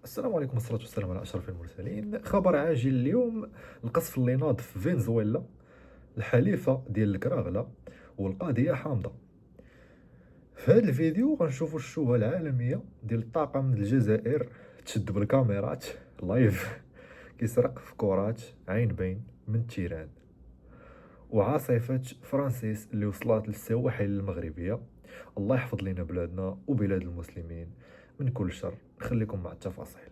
السلام عليكم والصلاة والسلام على أشرف المرسلين. خبر عاجل اليوم: القصف اللي ناض في فنزويلا الحليفة ديال الكراغلة والقضية حامضة. في هذا الفيديو غنشوفوا الشوهة العالمية ديال الطاقم الجزائر تشد بالكاميرات لايف كيسرق في كرات عين بين من التيران، وعاصفة فرانسيس اللي وصلت للسواحل المغربية. الله يحفظ لنا بلادنا وبلاد المسلمين من كل شر. نخليكم مع التفاصيل.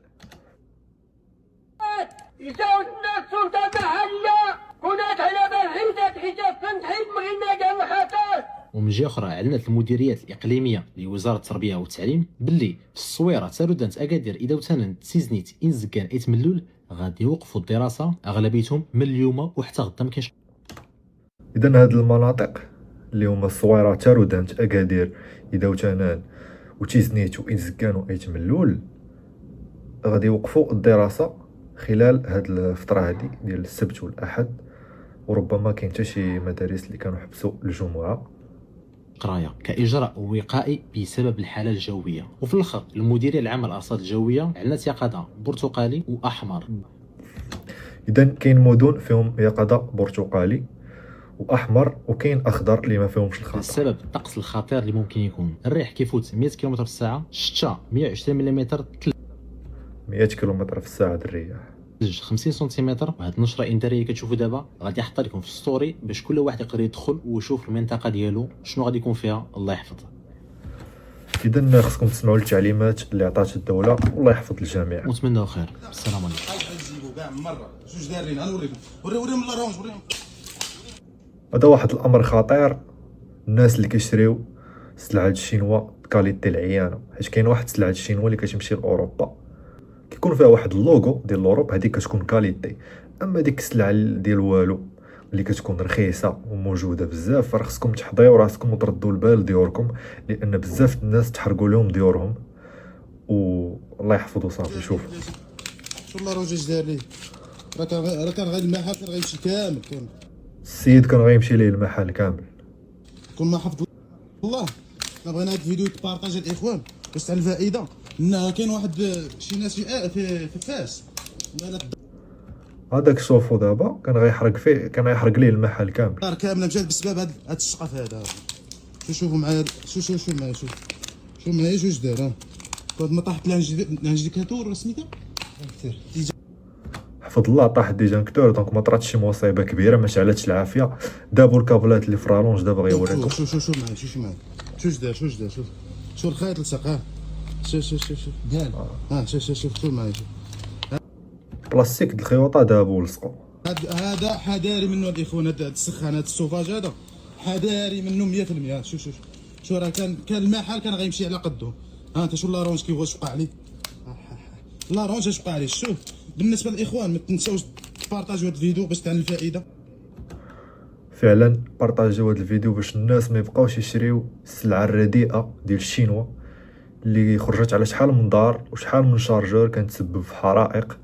يساوي الناس سلطة محلية كونات على بال حجاب تنحيد مغينا كاع الخطر. ومن جهه اخرى اعلنت المديريات الاقليميه لوزاره التربيه والتعليم باللي في الصويره تارودانت اكادير اذا وتننت سيزنيت انزكان ايتملول غادي يوقفوا الدراسه اغلبيتهم من اليوم وحتى غدا. ما كاينش إذا هاد المناطق اللي هما الصويرة تارودانت أكادير إذا وتيزنيت وإنزكان وأيتملول غادي يوقفوا الدراسة خلال هاد الفترة هادي ديال السبت والأحد، وربما كاين حتى شي مدارس اللي كانوا حبسوا الجمعة. قرايه كاجراء وقائي بسبب الحاله الجويه. وفي الاخر المديريه العامه للارصاد الجويه اعلنت يقظه برتقالي واحمر. إذا كاين مدن فيهم يقظة برتقالي واحمر، وكاين اخضر اللي ما فيهمش الخطر. السبب الطقس الخطير اللي ممكن يكون الريح كيفوت 100 كم في الساعه، الشتا 120 ملم، 100 كيلومتر في الساعة الرياح، 50 سنتيمتر. وهاد النشره الانذاريه كتشوفوا دابا غادي يحط لكم في الستوري باش كل واحد يقدر يدخل ويشوف المنطقه ديالو شنو غادي يكون فيها. الله يحفظها. إذا خصكم تسمعوا التعليمات اللي عطات الدولة، والله يحفظ الجميع. ونتمنوا خير. السلام عليكم. غنجيبو كاع من مره جوج دارين غنوريكم وريهم لارونج وريهم. هذا واحد الامر خطير. الناس اللي كيشريو السلعه الشينوا كاليتي العيانه، حيت كاين واحد السلعه الشينوا اللي كتمشي لاوروبا كيكون فيها واحد اللوغو ديال اوروبا، هذيك كتكون كاليتي. اما ديك السلعه ديال والو اللي كتكون رخيصه وموجوده بزاف، راه خصكم تحضيو راسكم وتردوا البال ديوركم، لان بزاف الناس تحرقوا لهم ديورهم. والله يحفظو صافي. شوف شوف لارونج اش دار ليه، راه كان غير المحل كان غيمشي كامل السيد كان غيمشي ليه المحل كامل. كون ما حفظ الله. بغينا هاد الفيديو يتبارطاج الاخوان باش تاع الفائده. كاين واحد شي ناس في فاس هذاك شوفو دابا كان غيحرق فيه، كان غيحرق ليه المحل كامل. دار كامله مشات بسبب هاد الشقف هذا. شوفوا معايا، شوف معايا، شوف معايا جوج دار. كنت ما طاحت لانجليكاتور ولا سميتها حفظ الله طاح ديجانكتور، دونك ما طراتش شي مصيبه كبيره، ما شعلتش العافيه. دابو الكابلات اللي في رالونج دابا غيوريكم. شوف معايا، شوف دار شوف الخيط لصق. شوف ديال شوف معايا. بلاستيك د الخيوطه دابو لصقوا. هذا حذاري منه الاخوان. هذا السخان، هذا السوفاج هذا حذاري منه 100%. شوف راه كان المحل كان غيمشي على قده. انت شوف لارونج كيف واش وقع عليه. لارونج اش وقع عليه. شوف بالنسبه للاخوان ما تنساوش تبارطاجيو هذا الفيديو باش تاع الفائده. فعلا بارطاجيو هذا الفيديو باش الناس ما يبقاوش يشريو السلعه الرديئه ديال الشينوا اللي خرجت على شحال من دار وشحال من شارجور كانت تسبب في حرائق.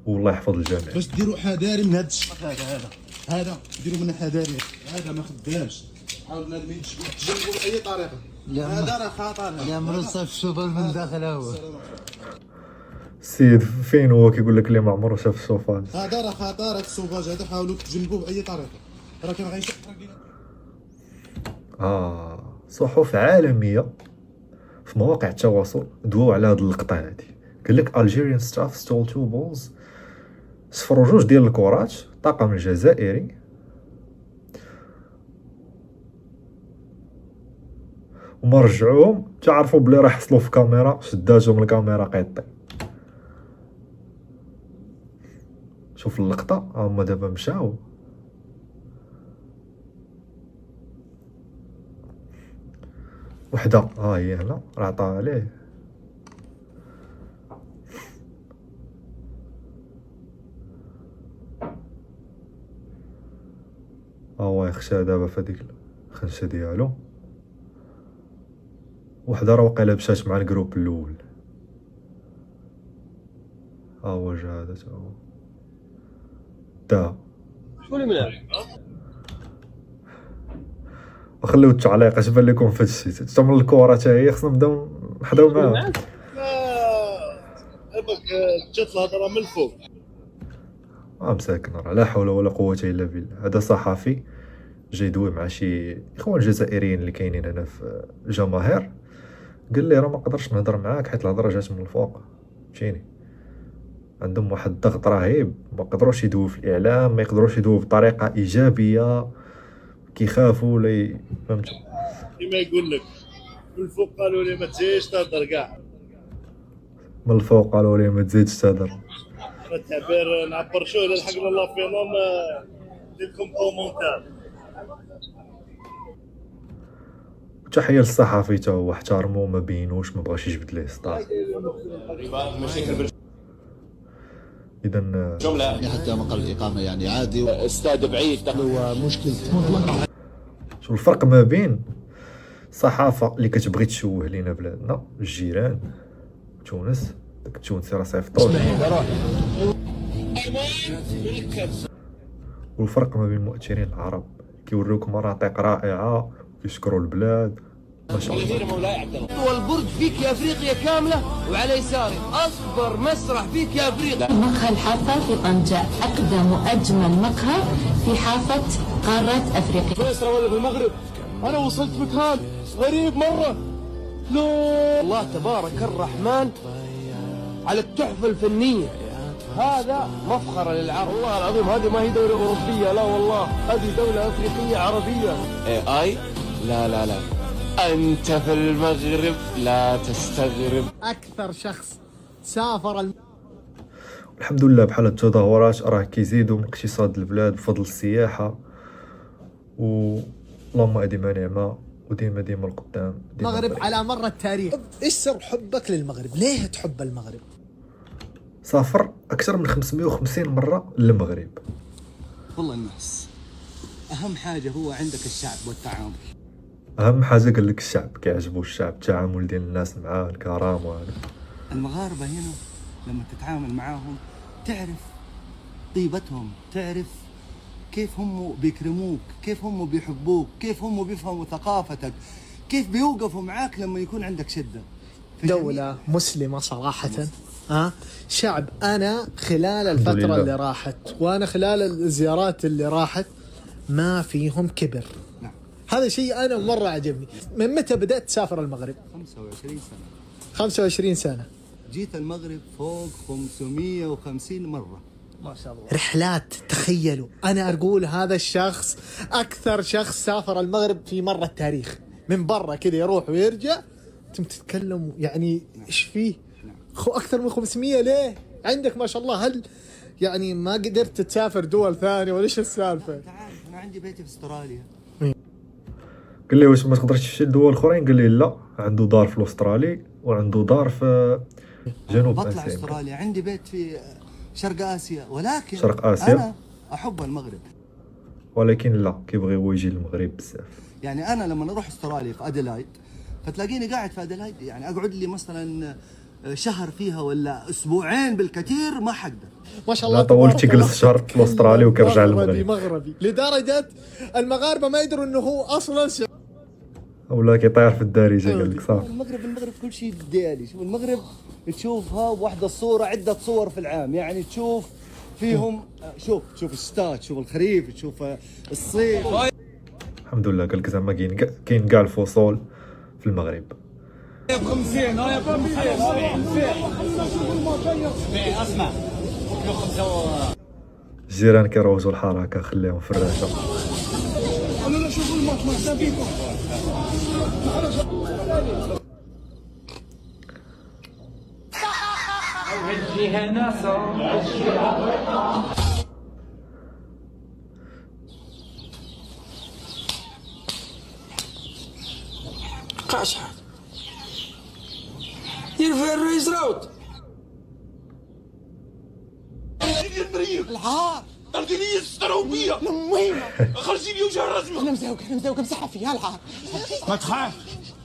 والله يحفظ الجميع. باش ديروا حذاري من هذا الشق هذا ديروا منه حذاري. هذا ما خدامش. حاولوا النادمين تجنبوا باي طريقه. هذا راه خطر. يا مرصف الشوفه من داخل هو. السيد فين هو كيقول لك اللي ما عمره شاف السوفاج. هذا راه خطر. هذا السوفاج هذا حاولوا تجنبوه باي طريقه، راه كان غيشق. صحف عالميه في مواقع التواصل دواو على هاد اللقطه هادي. قال لك Algerian staff stole 2 balls، صفروا جوج ديال الكرات الطاقم الجزائري، وما رجعوهم تعرفوا بلي راه حصلوا في كاميرا شداتهم الكاميرا قيطي. شوف اللقطه، هما دابا مشاو. وحده ها هي هنا راه عطاها عليه. هو يخشى دابا في هذيك الخنشه ديالو. وحده راه واقيلا مشات مع الجروب الاول. هو جا هذا تا هو دا. شكون اللي ملعب؟ وخليو التعليق اش بان لكم في هادشي. حتى من الكره حتى هي خصنا نبداو نحضروا معاها. جات الهضره من الفوق. مساكن راه لا حول ولا قوة الا بالله. هذا صحفي جاي يدوي مع شي اخوان جزائريين اللي كاينين هنا في الجماهير، قال لي راه ما نقدرش نهضر معاك حيت الهضره جات من الفوق، فهمتيني؟ عندهم واحد الضغط رهيب، ما يقدروش يدويو في الاعلام، ما يقدروش يدويو بطريقه ايجابيه، كيخافوا ولا فهمتوا. كيما يقول لك من الفوق قالوا لي ما تجيش تهضر كاع، من الفوق قالوا لي ما تزيدش تهضر. التعبير نعبر شو الا لحقنا الله فينهم نديركم كومونتير. تحية للصحفي تا هو احترمو، ما بينوش، ما بغاش يجبد ليه ستار. اذا حتى مقر الإقامة يعني عادي. استاذ بعيد هو مشكلة شو الفرق ما بين الصحافة اللي كتبغي تشوه لينا بلادنا الجيران تونس، داك التونسي راه صيفطوه، والفرق ما بين المؤثرين العرب كيوروك مناطق رائعة وكيشكروا البلاد ما شاء الله. والبرج فيك يا افريقيا كامله وعلى يساري اصفر مسرح فيك يا افريقيا. مقهى الحافة في طنجة أقدم وأجمل مقهى في حافة قارة أفريقيا. سويسرا ولا في المغرب؟ انا وصلت مكان غريب مره. لا الله تبارك الرحمن على التحفه الفنيه، هذا مفخرة للعرب. والله العظيم هذه ما هي دولة أوروبية، لا والله هذه دولة أفريقية عربية. اي لا لا لا، أنت في المغرب لا تستغرب. أكثر شخص سافر الحمد لله بحال التظاهرات راه كيزيدوا من اقتصاد البلاد بفضل السياحة، اللهم اديم نعمة وديما ديما القدام. المغرب على مر التاريخ. إيش سر حبك للمغرب؟ ليه تحب المغرب؟ سافر أكثر من 550 مرة للمغرب. والله الناس أهم حاجة هو عندك الشعب والتعامل. أهم حاجة قال لك الشعب، كيعجبو الشعب، التعامل ديال الناس معاه، الكرم وهذا. المغاربة هنا لما تتعامل معاهم تعرف طيبتهم، تعرف كيف هم بيكرموك، كيف هم بيحبوك، كيف هم بيفهموا ثقافتك، كيف بيوقفوا معاك لما يكون عندك شدة. دولة مسلمة صراحة. شعب أنا خلال الفترة اللي راحت وأنا خلال الزيارات اللي راحت ما فيهم كبر. نعم. هذا شيء أنا مرة عجبني. من متى بدأت تسافر المغرب؟ 25 سنة. 25 سنة. جيت المغرب فوق 550 مرة. ما شاء الله. رحلات، تخيلوا أنا أقول هذا الشخص أكثر شخص سافر المغرب في مر التاريخ، من برا كذا يروح ويرجع. أنتم تتكلموا يعني إيش فيه؟ أكثر من 500 ليه؟ عندك ما شاء الله. هل يعني ما قدرت تسافر دول ثانية ولا إيش السالفة؟ تعال أنا عندي بيتي في استراليا. قال لي واش ما تقدرش تمشي لدول اخرين؟ قال لي لا، عنده دار في الاسترالي وعنده دار في جنوب بطلع اسيا. استراليا، عندي بيت في شرق اسيا، ولكن شرق آسيا؟ انا احب المغرب. ولكن لا، كيبغي هو يجي للمغرب بزاف. يعني انا لما اروح استراليا في اديلايد فتلاقيني قاعد في اديلايد، يعني اقعد لي مثلا شهر فيها ولا اسبوعين بالكثير ما حقدر. ما شاء الله. لا طول تجلس شهر في الاسترالي وكرجع للمغرب. مغربي لدرجة المغاربة ما يدروا انه هو اصلا ولا كيطير في الدارجة. قال لك صافي. المغرب كل شيء ديالي. شوف المغرب تشوفها بواحدة الصورة عدة صور في العام، يعني تشوف فيهم شوف الشتاء، تشوف الخريف، تشوف الصيف. الحمد لله. قال لك زعما كاين كاع الفصول في المغرب. الجيران كيروجوا الحركة، خليهم في الراشة. قاشحة دير فيها الرئيس راود العار القضية السروبية المهمة. خرجي لي وجه الرسمي. انا مزوق مسحة فيها العار.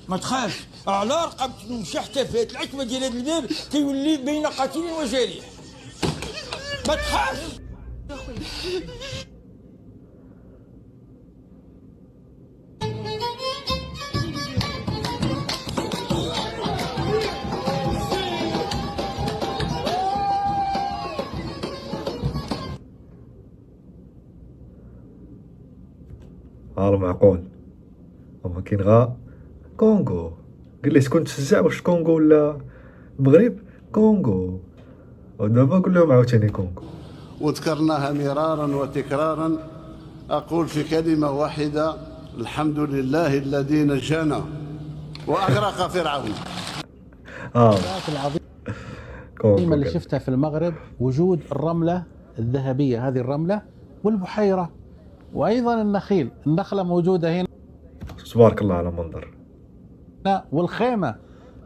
ما تخاف على رقبتي نمشي حتى فات العتمة ديال هذا الباب كيولي بين قتيل وجريح. ما تخاف. المعقول. وما كاين غا كونغو. قال لي شكون تشجع، واش كونغو ولا المغرب؟ كونغو. ودابا قول لهم عاوتاني كونغو. وذكرناها مرارا وتكرارا. أقول في كلمة واحدة: الحمد لله الذي نجانا وأغرق فرعون. العظيمة اللي شفتها في المغرب وجود الرملة الذهبية، هذه الرملة والبحيرة وأيضا النخيل، النخلة موجودة هنا تبارك الله على منظر. والخيمة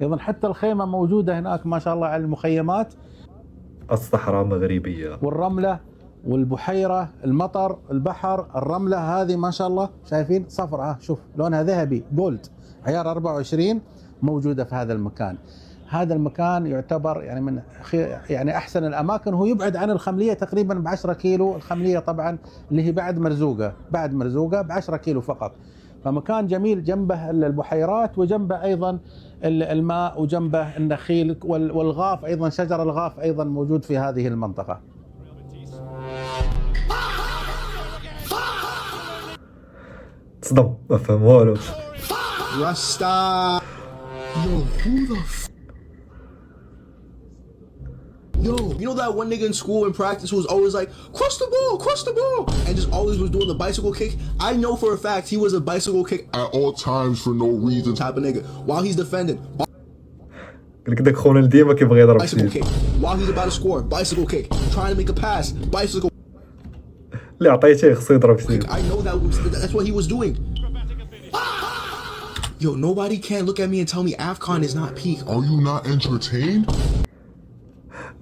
أيضا، حتى الخيمة موجودة هناك ما شاء الله على المخيمات. الصحراء مغربية والرملة والبحيرة، المطر، البحر، الرملة هذه ما شاء الله شايفين صفرة، شوف لونها ذهبي جولد عيار 24 موجودة في هذا المكان. هذا المكان يعتبر يعني من يعني أحسن الأماكن، هو يبعد عن الخملية تقريبا ب10 كيلو. الخملية طبعا اللي هي بعد مرزوقة ب10 كيلو فقط. فمكان جميل، جنبه البحيرات وجنبه أيضا الماء وجنبه النخيل والغاف، أيضا شجر الغاف أيضا موجود في هذه المنطقة. تصدم ما فهم والو. Rasta. Yo, who the Yo, you know that one nigga in school in practice who was always like, crush the ball, and just always was doing the bicycle kick? I know for a fact he was a bicycle kick at all times for no reason type of nigga. While he's defending, قالك داك خونا ديما كيبغي يضرب bicycle فيه. kick. While he's about to score, bicycle kick. Trying to make a pass, bicycle اللي عطيتيه خصو يضرب فيه. kick. I know that's what he was doing. Yo, nobody can look at me and tell me AFCON is not peak. Are you not entertained?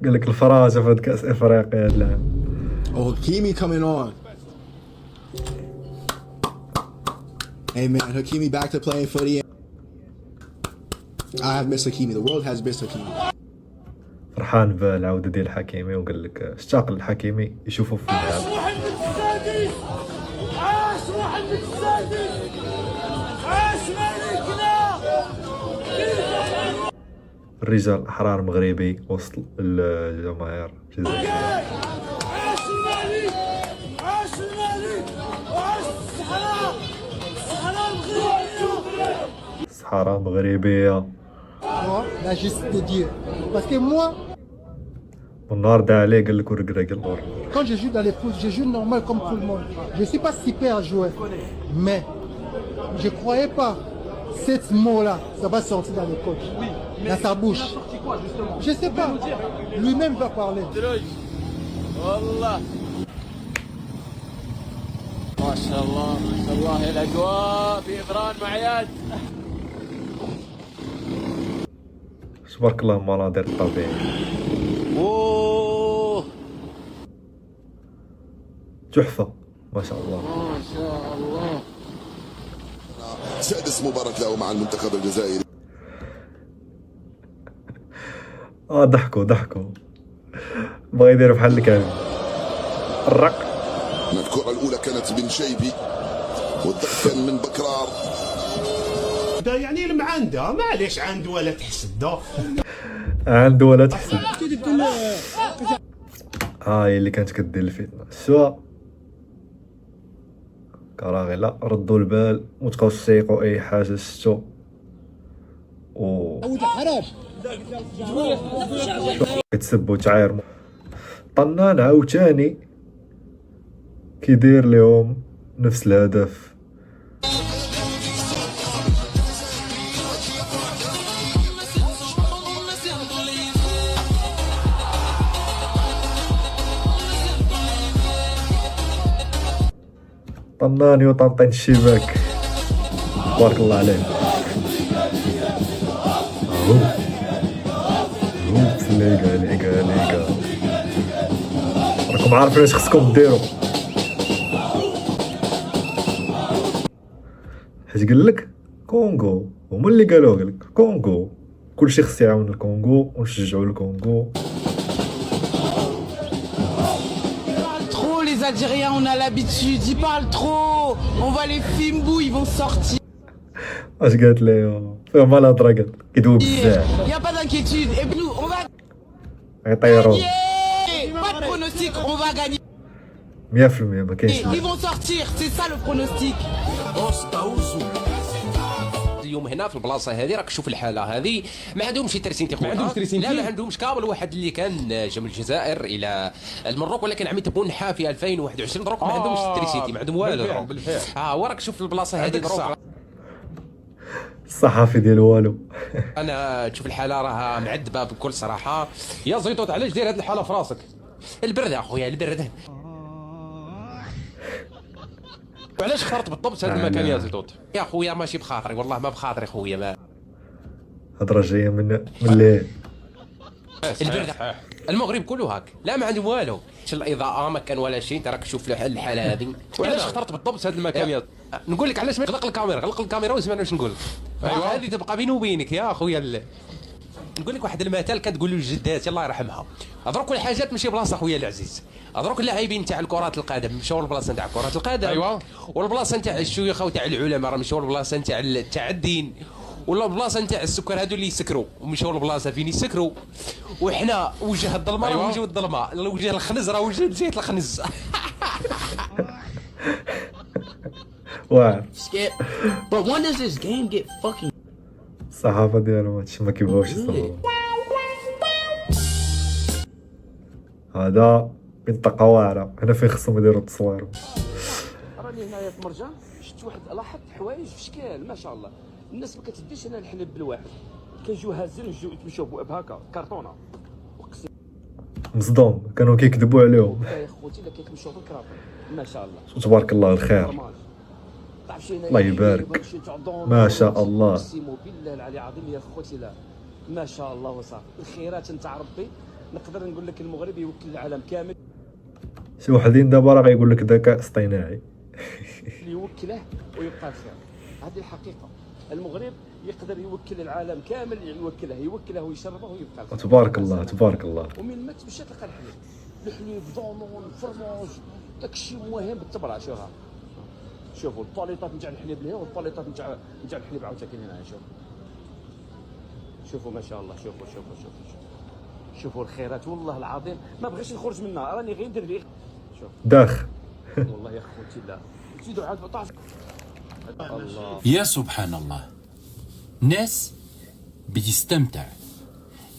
قالك الفراجة في هاد كأس افريقيا هاد العام. Oh, Hakimi coming on. Hey man, Hakimi back to playing footy. I have missed Hakimi. The world has missed Hakimi. فرحان بالعودة ديال الحكيمي، وقال لك اشتاق للحكيمي يشوفه في الملعب. الرجال الأحرار مغربي وسط الجماهير الجزائرية. الصحراء مغربية. La justice de Dieu. Parce que moi, والنهار دا عليه قال لك ورقراق النور. quand je joue dans les foot, je joue normal comme tout le monde. Je suis pas super joueur, mais je croyais pas cette mot-là, ça va sortir dans les coachs, dans sa bouche. Je sais pas. Lui-même va parler. ما شاء الله ما شاء الله، الاجواء في إبران معياد. تبارك الله المناظر الطبيعية. اوه تحفة ما شاء الله. ما شاء الله. سادس مباراة له مع المنتخب الجزائري. ضحكوا بغا يديروا بحال الكلب. الرق. الكرة الأولى كانت بن شيبي والضغط كان من بكرار. ده يعني المعنده معليش عنده ولا تحسده. عنده ولا تحسد. هاي اللي كانت كدير الفتنة. سوا كراغي لا ردوا البال وتبقاوش تسيقوا اي حاجه شتو كتسبوا تعايروا. طنان عاوتاني كيدير لهم نفس الهدف. طناني وطنطين الشباك تبارك الله عليه. ليكا راكم عارفين اش خصكم ديروا، حيت قال لك كونغو، هما اللي قالوه، قال لك كونغو كلشي خص يعاون الكونغو ونشجعوا الكونغو. Les Algériens, on a l'habitude, ils parlent trop. On voit les Fimbou, ils vont sortir. اش قالت لي فيهم الهضره، قالت كيدوب بزاف. Il y a pas d'inquiétude. Et nous, on va يطيروا. gagner. Pas de pronostic, on va gagner. ما كاينش. Ils vont sortir, c'est ça le pronostic. اليوم هنا في البلاصه هذه راك تشوف الحاله هذه ما عندهمش تريسينتي خويا، ما عندهمش تريسينتي، لا ما عندهمش كامل. واحد اللي كان جا من الجزائر الى المروك ولكن عم يتبعوا النحا في 2021 دروك ما عندهمش تريسينتي، ما عندهم والو. بالفعل وراك تشوف البلاصه هذه دروك الصحافي ديال والو. انا تشوف الحاله راها معذبه بكل صراحه. يا زيتوت علاش داير هاد الحاله في راسك؟ البرد اخويا البرد. وعلاش اخترت بالضبط هذا المكان يا زيتوت؟ يا خويا ماشي بخاطري والله ما بخاطري خويا ما هضره جايه من الليل. البرد المغرب كله هاك لا ما عندهم والو، الاضاءه ما كان ولا شيء. انت راك تشوف الحاله هذه. وعلاش اخترت بالضبط هذا المكان يا نقول لك علاش ما غلق الكاميرا وسمعنا واش نقول لك. أيوة. هذه تبقى بيني وبينك يا خويا. نقول لك واحد المثال كتقول له جداتي الله يرحمها، دروك الحاجات ماشي بلاصه خويا العزيز. دروك اللاعبين تاع كرة القدم مشاو للبلاصه تاع كرة القدم. ايوا. والبلاصه تاع الشيوخ وتاع العلماء راه مشاو للبلاصه تاع الدين، ولا البلاصه نتاع السكر هادو اللي يسكروا ومشاو للبلاصه فين يسكروا. وحنا وجه الظلمه راه وجه الظلمه، وجه الخنز راه وجه جهه الخنز. واعر. But when does this game get fucking الصحافه ديالهم هادشي ما كيبغيوش يصوروا. هذا منطقه واعره هنا فين خصهم يديروا التصوير. راني هنايا في مرجان شفت واحد لاحظت حوايج في شكال ما شاء الله. الناس ما كتديش هنا الحليب بالواحد، كيجيو هازين ويجيو يتمشاو بهكا كرتونه. مصدوم كانوا كيكذبوا عليهم. يا خوتي الا كيتمشاو بالكراتون ما شاء الله تبارك الله الخير. الله يبارك. ما شاء الله. بالله العلي العظيم يا خوتي لا ما شاء الله وصافي. الخيرات نتاع ربي نقدر نقول لك المغرب يوكل العالم كامل. شي وحدين دابا راه غايقول لك ذكاء اصطناعي. يوكله ويبقى الخير، هذه الحقيقه. المغرب يقدر يوكل العالم كامل، يوكله ويشربه ويبقى الخير. تبارك الله تبارك الله. ومن ما تمشي تلقى الحليب، الحليب ضامون فرماج داكشي مهم بالطبع. شوفوا الباليطات نتاع الحليب لهنا والباليطات نتاع الحليب عاوتاني هنا. شوفوا ما شاء الله. شوفوا الخيرات والله العظيم ما بغيتش نخرج منها، راني غير ندير ليه. شوف داخ. والله يا خوتي لا زيدوا عاد 14. الله يا سبحان الله، ناس بتستمتع،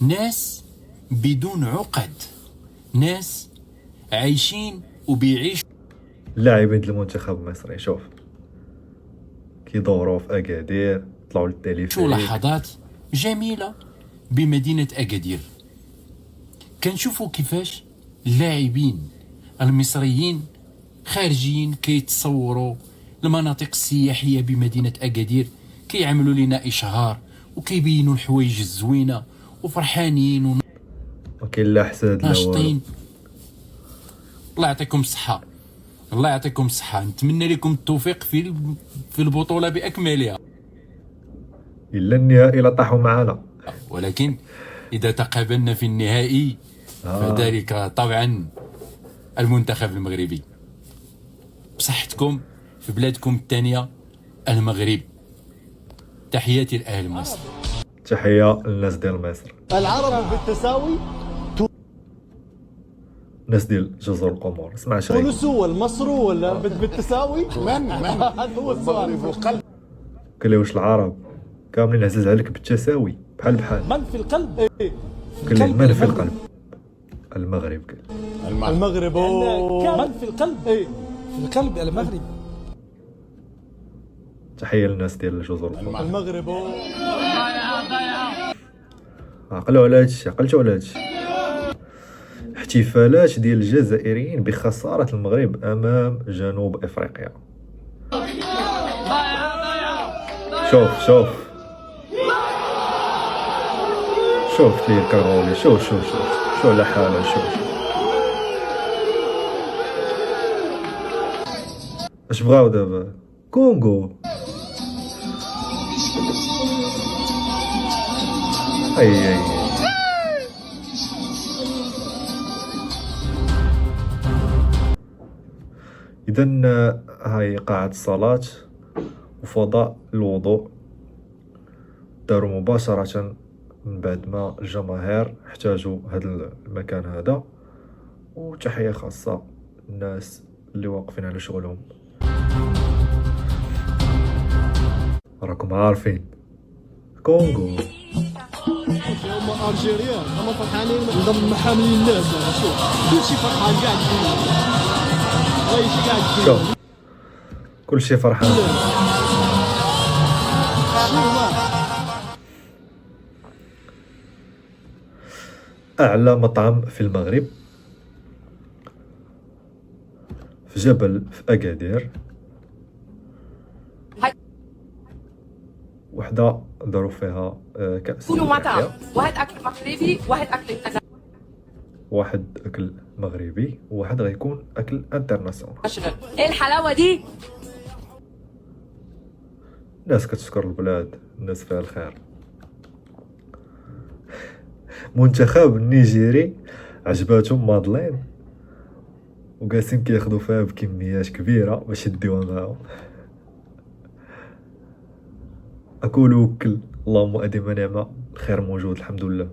ناس بدون عقد، ناس عايشين وبيعيشوا. اللاعبين ديال المنتخب المصري شوف كيدوروا في اكادير طلعوا للتلفزيون. لحظات جميلة بمدينة أكادير. كنشوفوا كيفاش اللاعبين المصريين خارجين كيتصوروا المناطق السياحية بمدينة أكادير، كيعملوا لنا إشهار وكيبينوا الحوايج الزوينة وفرحانين وكاين لا حساد لا ناشطين. الله يعطيكم الصحة، الله يعطيكم الصحة. نتمنى لكم التوفيق في البطولة بأكملها. إلا النهائي لا طاحوا معنا، ولكن إذا تقابلنا في النهائي فذلك طبعا المنتخب المغربي. بصحتكم في بلادكم الثانية المغرب. تحياتي لأهل مصر. تحية للناس ديال مصر. العرب بالتساوي، الناس ديال جزر القمر. اسمع شي تونس مصر ولا بالتساوي؟ من هذا هو السؤال. قال لي واش العرب كاملين عزاز عليك بالتساوي بحال من في القلب؟ قال لي من في القلب؟ المغرب. قال المغرب من في القلب؟ في القلب المغرب. تحية للناس ديال جزر القمر. المغرب. عقلوا على هادشي، عقلتوا على هادشي. احتفالات ديال الجزائريين بخسارة المغرب أمام جنوب إفريقيا. شوف فيه الكرغولي. شوف على حاله. شوف اش بغاو دابا؟ كونغو. اي اذا هاي قاعة الصلاة وفضاء الوضوء داروا مباشرة من بعد ما الجماهير احتاجوا هذا المكان هذا. وتحية خاصة الناس اللي واقفين على شغلهم. راكم عارفين كونغو. هما الجيريان هما فرحانين نضم حاملين الناس. شوف كلشي فرحان قاعد رايشي قاعد شوف كلشي فرحان. أعلى مطعم في المغرب في جبل في أكادير. وحدة داروا فيها كأس كلوا مطعم، التحية. واحد أكل مغربي واحد أكل واحد أكل مغربي وواحد غيكون أكل انترناسيونال. إيه الحلاوة دي؟ الناس كتشكر البلاد، الناس فيها الخير. منتخب النيجيري عجباتهم مادلين وجالسين كياخدو فيها بكميات كبيرة باش يديوها معاهم. أكل وكل، اللهم أديم نعمة، الخير موجود الحمد لله.